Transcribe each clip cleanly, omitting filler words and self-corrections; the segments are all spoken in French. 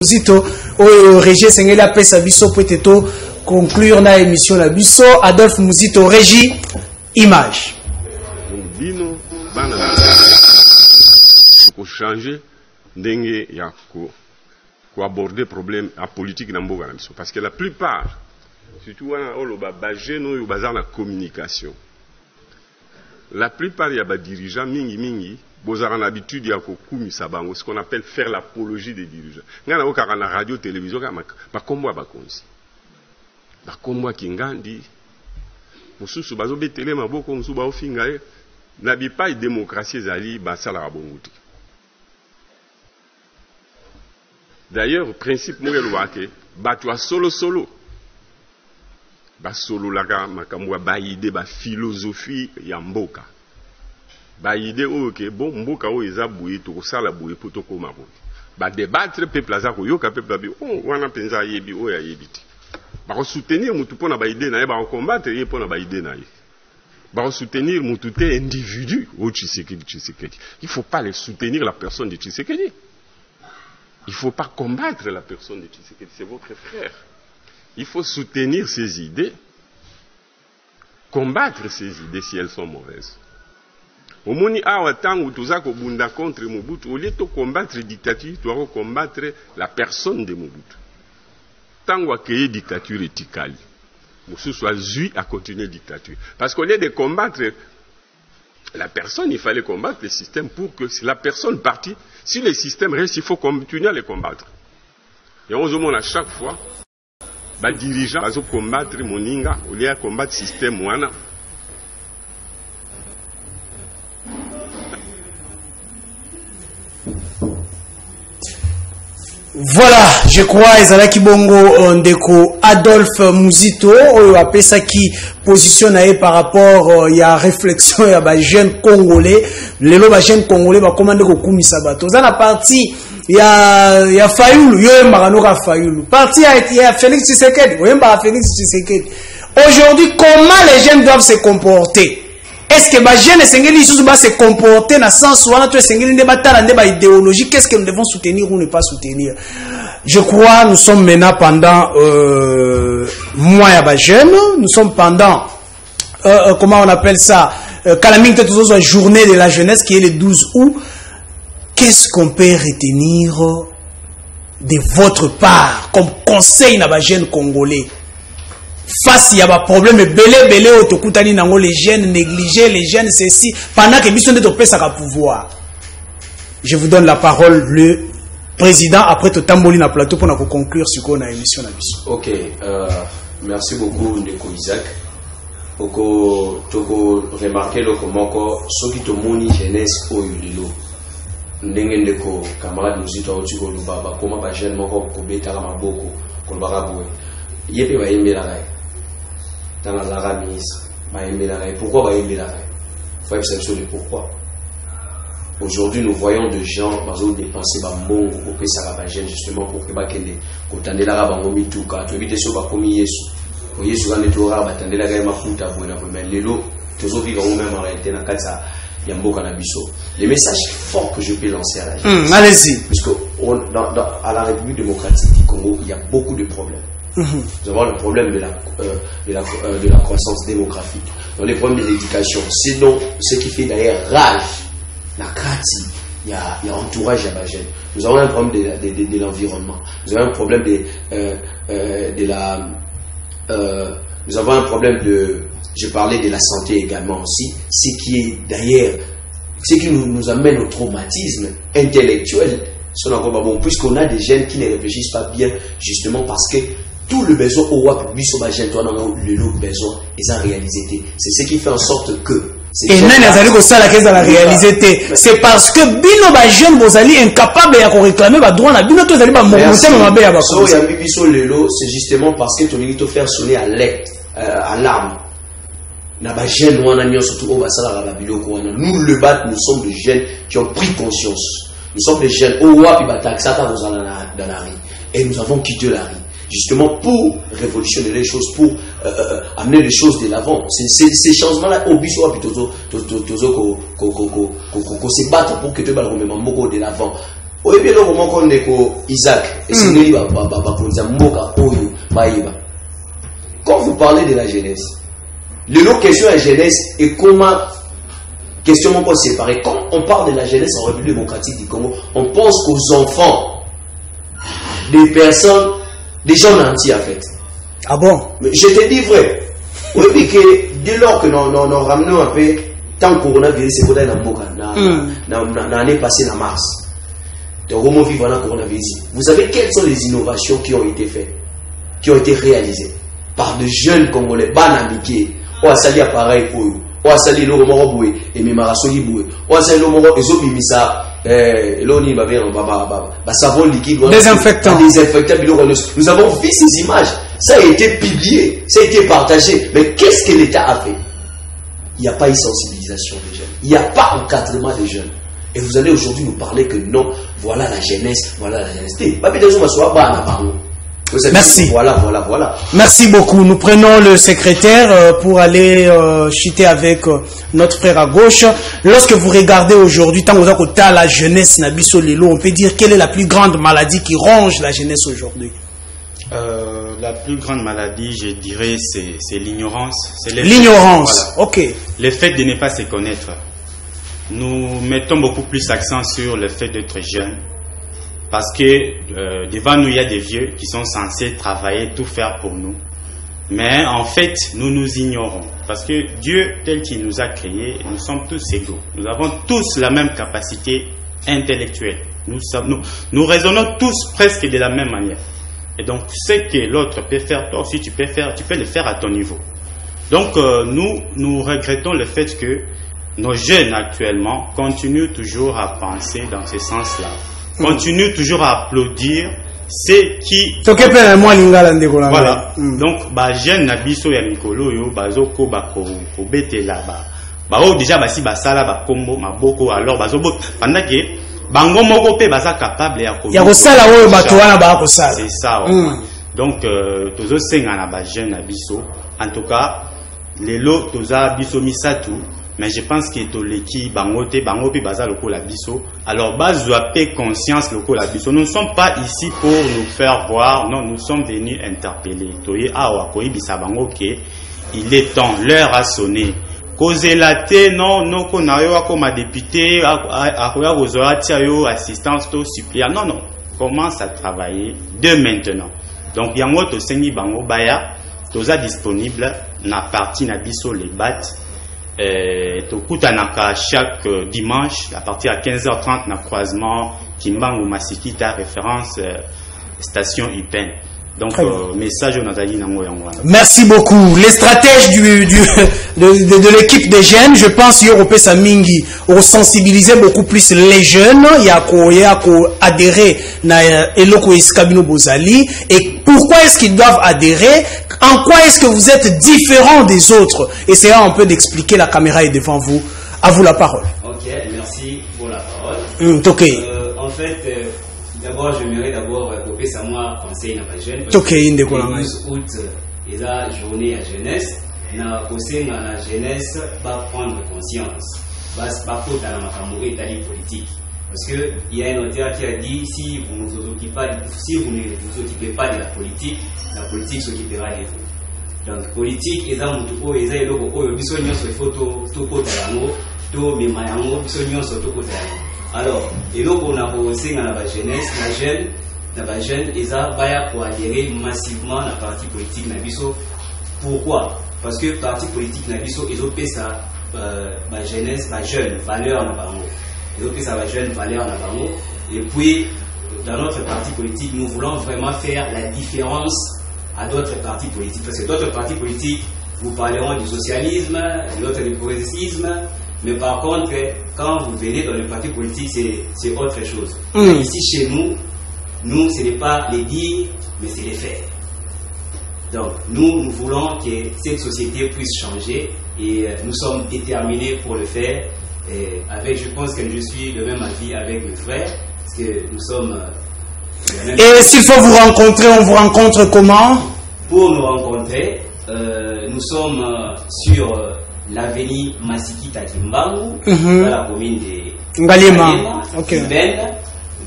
Zito oyo Régie Sengeli apesa biso peut-être conclure na émission la biso. Adolphe Muzito, Régie, image. Bino bana ko changer ndenge ya ko aborder problème à politique na mboka na biso parce que la plupart surtout wana oloba ba jeune oyo bazar na communication, la plupart ya ba dirigeants mingi bozara na habitude ya kokumisa bango, ce qu'on appelle faire l'apologie des dirigeants. Ngana okaka na radio télévision kama bakombo ya bakonzi bakombo ya kingandi mususu bazobetele maboko mususu baofinga ye na bipai démocratie ezali basala bongo te. D'ailleurs principe mo elwake bato ya solo basolo laka makambo ba idée ba philosophie ya mboka ba idée oke bon mboka o eza boye to sala boye poto ko mabo ba débattre peuple aza ko yoka peuple bi wana penza yebi o ya yebiti ba ko soutenir mutu pona ba idée na ye ba ko combattre ye pona ba idée na ye ba ko soutenir mutu te individu o Tshisekedi. Il faut pas les soutenir la personne de Tshisekedi. Il faut pas combattre la personne de Tshisekedi, c'est votre frère. Il faut soutenir ses idées, combattre ses idées si elles sont mauvaises. Au moni awa tangu tuzako bunda contre Mobutu, au lieu de combattre la dictature, tu dois combattre la personne de Mobutu. Tangu akeye dictature etikali, Moussou soit zui à continuer la dictature. Parce qu'au lieu de combattre la personne, il fallait combattre le système pour que si la personne partit, si le système reste, il faut continuer à le combattre. Et on se demande à chaque fois, les dirigeants vont combattre Moninga, au lieu de combattre le système Wana. Voilà, je crois ezalaki bongo ndeko Adolphe Muzito oyo apesa qui positionne par rapport ya réflexion ya ba jeune congolais lelo ba jeune congolais ba commande ko kumisa bato za na parti ya Fayulu yo mbakanoka Fayulu parti ya Félix Tshisekedi yo mbaka Félix Tshisekedi. Aujourd'hui, comment les jeunes doivent se comporter? Est-ce que les jeunes se comporter dans le sens où idéologie? Qu'est-ce que nous devons soutenir ou ne pas soutenir? Je crois que nous sommes maintenant pendant mois de jeunes, nous sommes pendant comment on appelle ça, journée de la jeunesse qui est le 12 août. Qu'est-ce qu'on peut retenir de votre part comme conseil à les jeunes congolais? Face à un problème belé autokutani nango les jeunes négligés, les jeunes ceci pendant que biso ndeto pesa ka pouvoir. Je vous donne la parole, le président, après tout tamboli na plateau pour conclure ce qu'on a émission na biso. OK, merci beaucoup Ndeko Isaac. Oko toko remarquer le comment ko soki to moni jeunesse o yulilo. Ndenge ndeko camarade Muzito otiko lubaba koma ba jeune moko ko betala maboko ko baraboue. Yepe ba yembela rai. Dans la ministre, pourquoi il faut observer le pourquoi. Aujourd'hui, nous voyons des gens qui dépensent des bons pour que ça va justement pour que bakende kotande la rabango mituka to éviter so ba komi Yesu. Pour Yesu quand tu auras batande la gaima futa bona mais lelo tozo vivre au même en réalité na katsa ya mboka na biso. Le message fort que je peux lancer à la jeunesse. Allez-y. Parce que à la République démocratique du Congo, il y a beaucoup de problèmes. Nous avons le problème de la croissance démographique, nous avons le problème de l'éducation. Sinon, ce qui fait d'ailleurs rage, la krati, il y a entourage à la jeune. Nous avons un problème de l'environnement. Nous avons un problème nous avons un problème je parlais de la santé également aussi, ce qui est d'ailleurs, ce qui nous amène au traumatisme intellectuel. Puisqu'on a des jeunes qui ne réfléchissent pas bien, justement parce que tout le besoin au WAP, le besoin est en réalité. C'est ce qui fait en sorte que. Et non, la réalité. C'est parce que Bino ba jeune bozali incapable de réclamer ba droit na Bino to zali ba monter ma ba ba. C'est justement parce que tu veux faire sonner à l'arme. Na ba jeune wana nyo surtout au basala la biloko wana. Nous le bat, nous sommes des jeunes qui ont pris conscience. Nous sommes des jeunes au WAP dans la rue. Et nous avons quitté la rue. Justement pour révolutionner les choses, pour amener les choses de l'avant. Ces changements-là, au biso, qu'on se batte pour que tu vas remettre beaucoup de l'avant. Au bien le moment qu'on est Isaac et c'est lui quand vous parlez de la jeunesse, l'autre question est jeunesse et comment question on peut séparer. Quand on parle de la jeunesse en République démocratique du Congo, on pense qu'aux enfants, des personnes, des gens entiers en fait. Ah bon? Mais je te dis vrai. Oui, que dès lors que nous ramenons un peu, tant que le coronavirus c'est pour l'année passée en mars. Vous savez quelles sont les innovations qui ont été faites, qui ont été réalisées par de jeunes Congolais, banamiqués, ou à sali appareil pour eux, ou à sali le romoro boué, et mimarasoli boué, ou à sali le romoro, et zobimisa, l'oni savon liquide, désinfectant. Nous avons vu ces images, ça a été publié, ça a été partagé, mais qu'est-ce que l'État a fait? Il n'y a pas eu sensibilisation des jeunes, il n'y a pas encadrement des jeunes. Et vous allez aujourd'hui nous parler que non, voilà la jeunesse, voilà la jeunesse. Merci. Voilà. Merci beaucoup. Nous prenons le secrétaire pour aller chiter avec notre frère à gauche. Lorsque vous regardez aujourd'hui, tant que vous avez la jeunesse Nabiso Lelo, on peut dire quelle est la plus grande maladie qui ronge la jeunesse aujourd'hui? La plus grande maladie, je dirais, c'est l'ignorance. L'ignorance, voilà. Ok. Le fait de ne pas se connaître. Nous mettons beaucoup plus l'accent sur le fait d'être jeune. Parce que devant nous, il y a des vieux qui sont censés travailler, tout faire pour nous. Mais en fait, nous nous ignorons. Parce que Dieu, tel qu'il nous a créés, nous sommes tous égaux. Nous avons tous la même capacité intellectuelle. Nous raisonnons tous presque de la même manière. Et donc, ce que l'autre peut faire, toi aussi tu peux le faire à ton niveau. Donc, nous regrettons le fait que nos jeunes actuellement continuent toujours à penser dans ce sens-là. Continuent toujours à applaudir ceux qui... Voilà. Donc, jeunes nabiso ya mikolo yo bazoko betela déjà basi basala ba kombo maboko alors pendant que bango moko pe baza capable ya kosala oyo bato wana ba kosala. C'est ça. Donc tozo senga na ba jeunes nabiso. En tout cas, lelo toza biso misatu. Mais je pense que toleki bangote bangope baza loko la biso. Alors bazwa pe conscience loko la biso. Nous ne sommes pas ici pour nous faire voir. Non, nous sommes venus interpeller. Toye awa koyebisa bango ke il est temps, l'heure a sonné. Cause la té non non konayo comme député akoya kozoa tiayo assistance to suppléant. Non, commence à travailler de maintenant. Donc yango to sengi bango baya toza disponible na partie na biso les bat. Tokutanaka chaque dimanche à partir à 15h30 na croisement Kimbangu Masikita référence station UPEN. Donc message au Nathalie Nango Yango. Merci beaucoup. Les stratèges de l'équipe des jeunes, je pense Europé Samingi ont sensibilisé beaucoup plus les jeunes. Il y a adhérer na Eloko Iskabino Bozali. Et pourquoi est-ce qu'ils doivent adhérer? En quoi est-ce que vous êtes différent des autres? Essayez un peu d'expliquer, la caméra est devant vous. À vous la parole. Ok, merci pour la parole. En fait, d'abord, j'aimerais couper ça moi conseil na jeune. Le 12 août, il y a journée à jeunesse. Na conseil na la jeunesse va prendre conscience. Va se battre dans la makamoué politique. Parce que il y a un auteur qui a dit si vous ne vous occupez pas de la politique s'occupera de vous. Donc politique est dans mutuko eza eloko oyo biso nyonso ifoto tokota yango to mema yango biso nyonso tokota yango. Alors eloko na kosenga na ba jeunesse na ba jeune eza baya ko adhérer massivement na parti politique na biso. Pourquoi? Parce que parti politique na biso ezopesa ba jeunesse ba jeune valeur na bango. Ezopesa ba jeune valeur na bango. Et puis dans notre parti politique, nous voulons vraiment faire la différence à d'autres partis politiques. Parce que d'autres partis politiques vous parleront du socialisme, d'autres du progressisme, mais par contre, quand vous venez dans le parti politique, c'est autre chose. Ici, chez nous, ce n'est pas les dire, mais c'est les faire. Donc, nous voulons que cette société puisse changer et nous sommes déterminés pour le faire. Et je pense que je suis de même avis avec mes frères, parce que nous sommes... Et s'il faut vous rencontrer, on vous rencontre comment? Pour nous rencontrer, nous sommes sur l'avenue Masikita Kimbangu, dans la commune de Ngalema,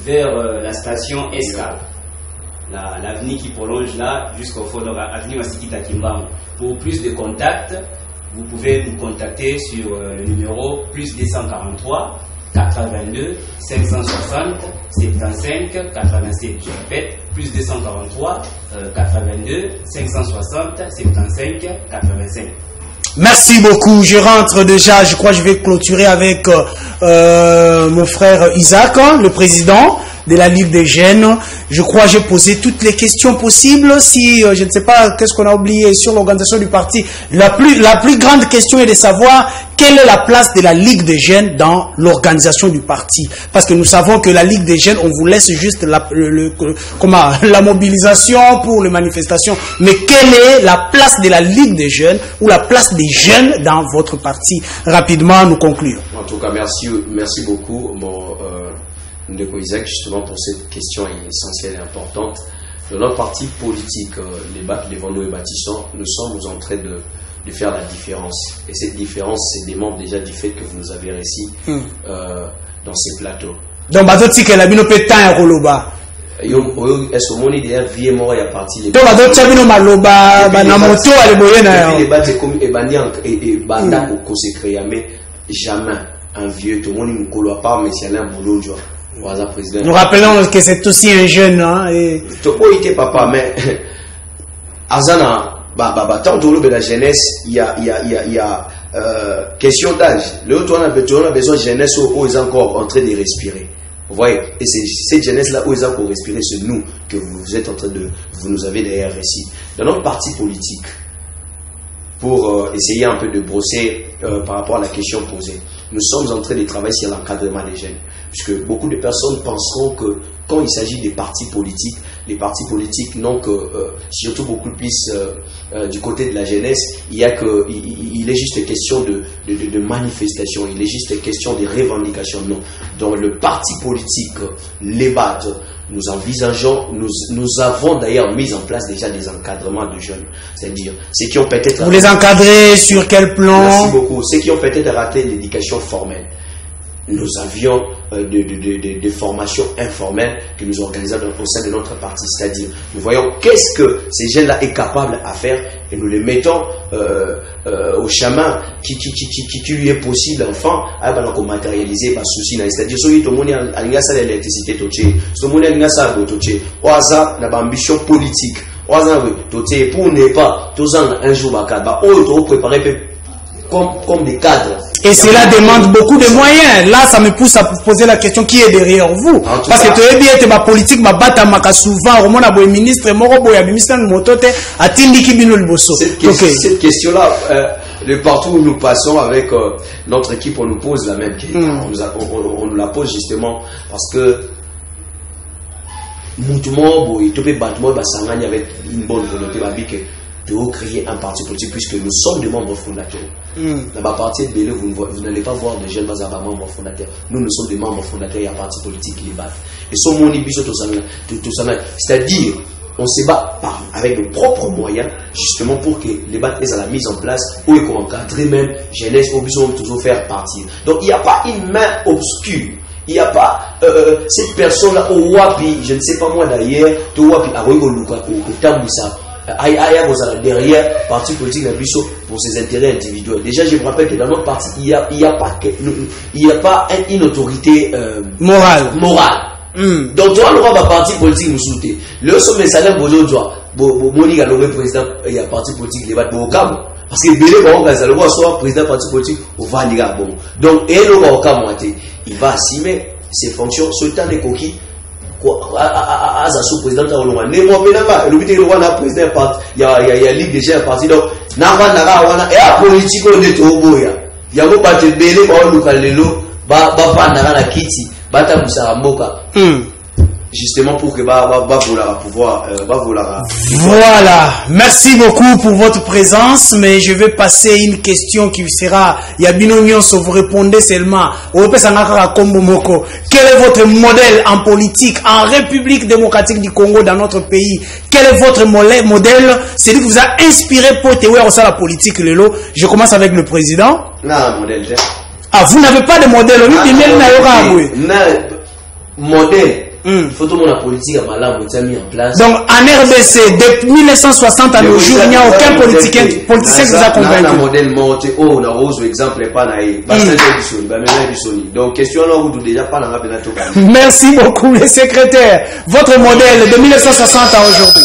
vers la station Escale. L'avenue qui prolonge là jusqu'au fond de l'avenue Masikita Kimbam. Pour plus de contacts, vous pouvez nous contacter sur le numéro +243 82 560 75 87. Je répète, +243 82 560 75 85. Merci beaucoup. Je rentre déjà. Je crois que je vais clôturer avec mon frère Isaac, le président de la Ligue des Jeunes. Je crois que j'ai posé toutes les questions possibles. Si je ne sais pas qu'est-ce qu'on a oublié sur l'organisation du parti, la plus grande question est de savoir quelle est la place de la Ligue des Jeunes dans l'organisation du parti. Parce que nous savons que la Ligue des Jeunes, on vous laisse juste la mobilisation pour les manifestations. Mais quelle est la place de la Ligue des Jeunes ou la place des jeunes dans votre parti? Rapidement, nous conclure. En tout cas, merci beaucoup. Ndeko Isaac, justement pour cette question essentielle et importante. Dans notre parti politique, les BAC devant nous et bâtissants, nous sommes en train de faire la différence. Et cette différence, c'est des membres déjà du fait que vous nous avez réussi dans ces plateaux. Donc, bazotti que la bino pétain et roloba. Est-ce que mon idée vie mort et parti les donc bazotti bino maloba na moto ale boyena. Les battes comme et bandian et banda au consacré mais jamais un vieux tout le monde ne colle pas mais c'est un boulot joie. Nous rappelons que c'est aussi un jeune. Hein, et... papa, mais Azana, tant de la jeunesse, il y a question d'âge. L'autre, on a besoin de jeunesse où ils sont encore en train de respirer. Vous voyez, et c'est cette jeunesse-là où ils sont encore respirer, c'est nous que vous êtes en train de, vous nous avez derrière ici. Dans notre parti politique, pour essayer un peu de brosser par rapport à la question posée, nous sommes en train de travailler sur l'encadrement des jeunes. Puisque beaucoup de personnes penseront que quand il s'agit des partis politiques, les partis politiques n'ont que, surtout beaucoup plus du côté de la jeunesse, il est juste question de manifestation, il est juste question de revendication. Non. Dans le parti politique, les BAT, nous envisageons, nous avons d'ailleurs mis en place déjà des encadrements de jeunes. C'est-à-dire, ceux qui ont peut-être... Vous les encadrez sur quel plan? Merci beaucoup. Ceux qui ont peut-être raté l'éducation formelle. Nous avions des formations informelles que nous organisons au sein de notre parti. C'est-à-dire, nous voyons qu'est-ce que ces jeunes-là sont capables à faire et nous les mettons au chemin qui lui est possible, enfin, à matérialiser par souci. C'est-à-dire, si tout le monde a l'électricité, tout le monde a l'ambition politique. Pour ne pas, un jour, préparer comme des cadres. Et cela demande beaucoup de moyens. Là, ça me pousse à poser la question qui est derrière vous. Parce que tu es bien, tu es ma politique, ma bata, ma souvent, au monde, le ministre, cette question-là, de partout où nous passons avec notre équipe, on nous pose la même question. On nous la pose justement parce que avec une bonne volonté, de créer un parti politique puisque nous sommes des membres fondateurs. Dans ma partie de Bélé, vous n'allez pas voir des jeunes membres fondateurs. Nous sommes des membres fondateurs, il y a un parti politique qui les bat. Et son c'est-à-dire, on se bat avec nos propres moyens, justement pour que les BAT aient à la mise en place, où ils vont encadrer même jeunesse, où ils vont toujours faire partie. Donc il n'y a pas une main obscure. Il n'y a pas cette personne-là au Wapi, je ne sais pas moi d'ailleurs, au Wapi, à Roigoluka, au Tamboussa. Derrière parti politique pour ses intérêts individuels. Déjà, je me rappelle que dans notre parti, il n'y a pas une autorité morale. Donc, toi, le roi parti politique nous soutient. Le sommet salaire Monique a nommé président, il y a parti politique, il va au Cam. Parce que le roi soit président parti politique au Vaniga. Donc, et le roi au Cam, il va assumer ses fonctions sur le temps des coquilles. À sa président il y a ligue déjà parti donc et à politique on est au boya il y a pas de belé ba local lelo ba na kiti bata busara mboka justement pour que voilà, merci beaucoup pour votre présence, mais je vais passer une question qui sera Yabino Nyonso, vous répondez seulement. Quel est votre modèle en politique en République démocratique du Congo dans notre pays? Quel est votre modèle? C'est lui qui vous a inspiré pour te voir la politique Lelo. Je commence avec le président. Non, modèle. Ah, vous n'avez pas de modèle? Modèle. Il faut tout le monde la politique à Malam mis en place. Donc en RDC, depuis 1960 à nos jours, il n'y a aucun politicien qui vous a convaincu. Un modèle monté, on a rose exemple pas naïf. Donc question là où déjà pas dans la pénalité. Merci beaucoup les secrétaires. Votre modèle de 1960 à aujourd'hui.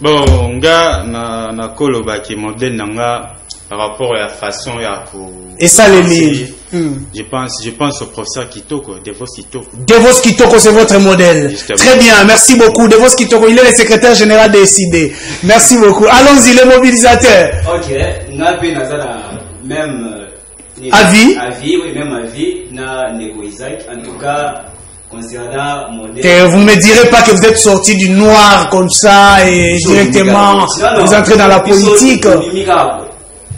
Bon, nga na koloba ki modèle nanga par rapport à la façon ya ko. Et ça les lignes. Je pense au professeur Kitoko, Devos Kitoko. Devos Kitoko, c'est votre modèle. Justement. Très bien, merci beaucoup. Devos Kitoko, il est le secrétaire général des SID. Merci beaucoup. Allons-y, les mobilisateurs. Ok, même avis. Avis, oui, même avis, na Nego Isaac. En tout cas, concernant modèle. Vous ne me direz pas que vous êtes sorti du noir comme ça et directement vous entrez dans la politique.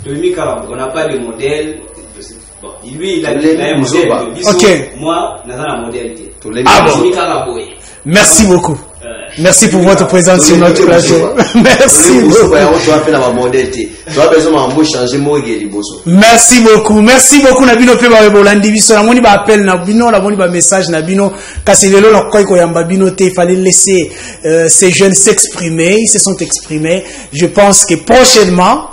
On n'a pas de modèle. Bon, lui, il a un modèle. Ok. Moi, on a un modèle. Ah bon. Merci beaucoup. Merci pour votre présence sur notre plateau. Merci beaucoup. Merci beaucoup. Merci beaucoup. Nabino pe ba bolandi biso na moni ba appel na bino na moni ba message na bino kasi lelo na koy ko yamba bino te, il fallait laisser ces jeunes s'exprimer, ils se sont exprimés. Je pense que prochainement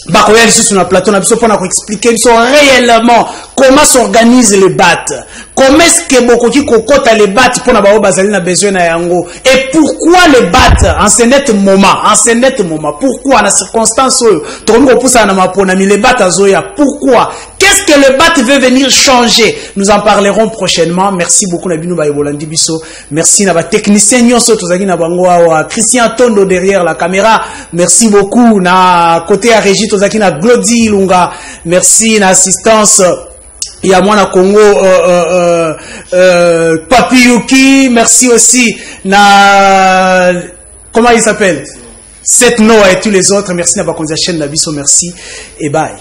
Bakoya ici sur la plateau, on a besoin pour expliquer réellement comment s'organisent les battes. Comment est-ce que beaucoup qui cocotent les battes pour n'avoir besoin na yango. Et pourquoi les battes en ce net moment, pourquoi dans circonstances tout le monde pousse à n'amaponami les battes à zoya, pourquoi? Qu'est-ce que le BAT veut venir changer? Nous en parlerons prochainement. Merci beaucoup Nabino Bayebolandi Biso. Merci Naba technicien Nyonso Tozaki Nabangoa, Christian Tondo derrière la caméra. Merci beaucoup na côté à Régie Tozaki na Glody Lunga. Merci na assistance. Il y a moi na Congo Papi Yuki. Merci aussi na comment il s'appelle? Seth Noah et tous les autres. Merci Naba Konza chaîne Nabiso. Merci et bye.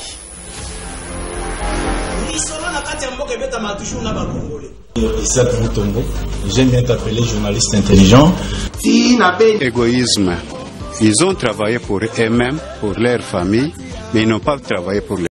Isaac Moutombo, j'aime bien t'appeler journaliste intelligent. Égoïsme. Ils ont travaillé pour eux-mêmes, pour leur famille, mais ils n'ont pas travaillé pour